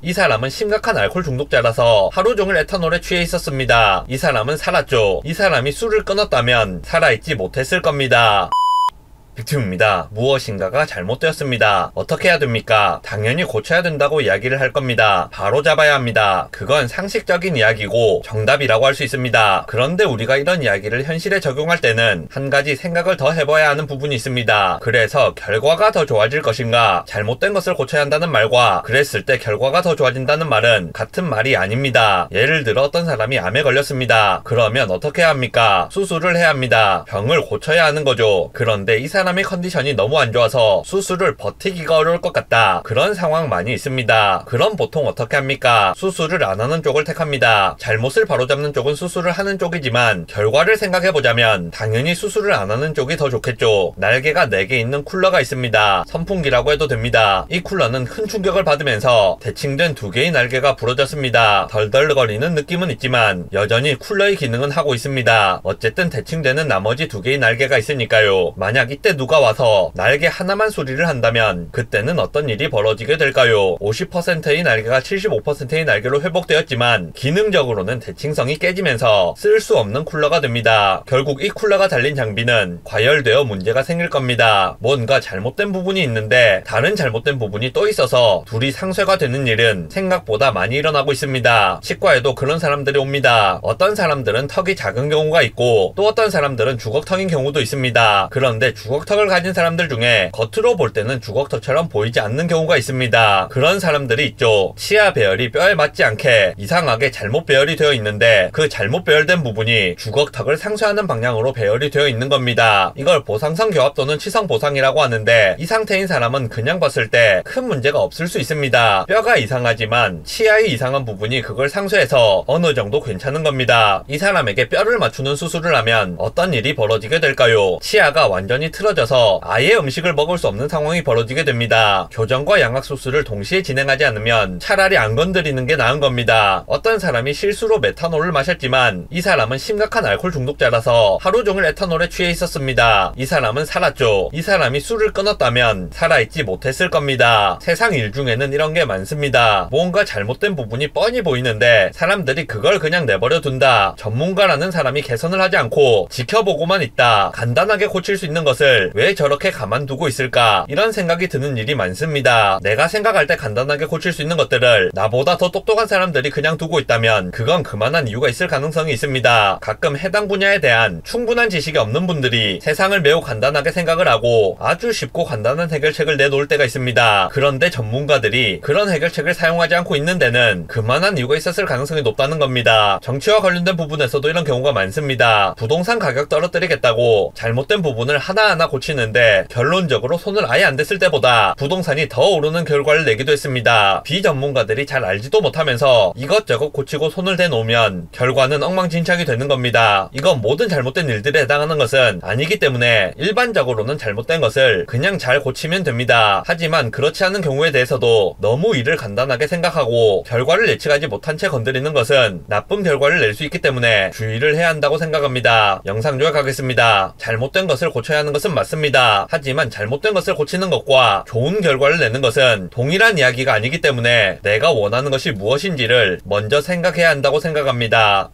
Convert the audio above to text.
이 사람은 심각한 알코올 중독자라서 하루 종일 에탄올에 취해 있었습니다. 이 사람은 살았죠. 이 사람이 술을 끊었다면 살아있지 못했을 겁니다. 빅팀입니다. 무엇인가가 잘못되었습니다. 어떻게 해야 됩니까? 당연히 고쳐야 된다고 이야기를 할 겁니다. 바로 잡아야 합니다. 그건 상식적인 이야기고 정답이라고 할 수 있습니다. 그런데 우리가 이런 이야기를 현실에 적용할 때는 한 가지 생각을 더 해봐야 하는 부분이 있습니다. 그래서 결과가 더 좋아질 것인가, 잘못된 것을 고쳐야 한다는 말과 그랬을 때 결과가 더 좋아진다는 말은 같은 말이 아닙니다. 예를 들어 어떤 사람이 암에 걸렸습니다. 그러면 어떻게 해야 합니까? 수술을 해야 합니다. 병을 고쳐야 하는 거죠. 그런데 이 사람의 컨디션이 너무 안 좋아서 수술을 버티기가 어려울 것 같다. 그런 상황 많이 있습니다. 그럼 보통 어떻게 합니까? 수술을 안 하는 쪽을 택합니다. 잘못을 바로잡는 쪽은 수술을 하는 쪽이지만 결과를 생각해보자면 당연히 수술을 안 하는 쪽이 더 좋겠죠. 날개가 4개 있는 쿨러가 있습니다. 선풍기라고 해도 됩니다. 이 쿨러는 큰 충격을 받으면서 대칭된 2개의 날개가 부러졌습니다. 덜덜거리는 느낌은 있지만 여전히 쿨러의 기능은 하고 있습니다. 어쨌든 대칭되는 나머지 2개의 날개가 있으니까요. 만약 이때 누가 와서 날개 하나만 수리를 한다면 그때는 어떤 일이 벌어지게 될까요? 50%의 날개가 75%의 날개로 회복되었지만 기능적으로는 대칭성이 깨지면서 쓸 수 없는 쿨러가 됩니다. 결국 이 쿨러가 달린 장비는 과열되어 문제가 생길 겁니다. 뭔가 잘못된 부분이 있는데 다른 잘못된 부분이 또 있어서 둘이 상쇄가 되는 일은 생각보다 많이 일어나고 있습니다. 치과에도 그런 사람들이 옵니다. 어떤 사람들은 턱이 작은 경우가 있고 또 어떤 사람들은 주걱턱인 경우도 있습니다. 그런데 주걱턱을 가진 사람들 중에 겉으로 볼 때는 주걱턱처럼 보이지 않는 경우가 있습니다. 그런 사람들이 있죠. 치아 배열이 뼈에 맞지 않게 이상하게 잘못 배열이 되어 있는데 그 잘못 배열된 부분이 주걱턱을 상쇄하는 방향으로 배열이 되어 있는 겁니다. 이걸 보상성 교합 또는 치성 보상이라고 하는데 이 상태인 사람은 그냥 봤을 때 큰 문제가 없을 수 있습니다. 뼈가 이상하지만 치아의 이상한 부분이 그걸 상쇄해서 어느 정도 괜찮은 겁니다. 이 사람에게 뼈를 맞추는 수술을 하면 어떤 일이 벌어지게 될까요? 치아가 완전히 틀어져서 아예 음식을 먹을 수 없는 상황이 벌어지게 됩니다. 교정과 양악 수술을 동시에 진행하지 않으면 차라리 안 건드리는 게 나은 겁니다. 어떤 사람이 실수로 메탄올을 마셨지만 이 사람은 심각한 알코올 중독자라서 하루 종일 에탄올에 취해 있었습니다. 이 사람은 살았죠. 이 사람이 술을 끊었다면 살아있지 못했을 겁니다. 세상 일 중에는 이런 게 많습니다. 뭔가 잘못된 부분이 뻔히 보이는데 사람들이 그걸 그냥 내버려 둔다. 전문가라는 사람이 개선을 하지 않고 지켜보고만 있다. 간단하게 고칠 수 있는 것을 왜 저렇게 가만두고 있을까? 이런 생각이 드는 일이 많습니다. 내가 생각할 때 간단하게 고칠 수 있는 것들을 나보다 더 똑똑한 사람들이 그냥 두고 있다면 그건 그만한 이유가 있을 가능성이 있습니다. 가끔 해당 분야에 대한 충분한 지식이 없는 분들이 세상을 매우 간단하게 생각을 하고 아주 쉽고 간단한 해결책을 내놓을 때가 있습니다. 그런데 전문가들이 그런 해결책을 사용하지 않고 있는 데는 그만한 이유가 있었을 가능성이 높다는 겁니다. 정치와 관련된 부분에서도 이런 경우가 많습니다. 부동산 가격 떨어뜨리겠다고 잘못된 부분을 하나하나 고치는데 결론적으로 손을 아예 안 댔을 때보다 부동산이 더 오르는 결과를 내기도 했습니다. 비전문가들이 잘 알지도 못하면서 이것저것 고치고 손을 대놓으면 결과는 엉망진창이 되는 겁니다. 이건 모든 잘못된 일들에 해당하는 것은 아니기 때문에 일반적으로는 잘못된 것을 그냥 잘 고치면 됩니다. 하지만 그렇지 않은 경우에 대해서도 너무 일을 간단하게 생각하고 결과를 예측하지 못한 채 건드리는 것은 나쁜 결과를 낼 수 있기 때문에 주의를 해야 한다고 생각합니다. 영상 요약하겠습니다. 잘못된 것을 고쳐야 하는 것은 맞습니다. 하지만 잘못된 것을 고치는 것과 좋은 결과를 내는 것은 동일한 이야기가 아니기 때문에 내가 원하는 것이 무엇인지를 먼저 생각해야 한다고 생각합니다.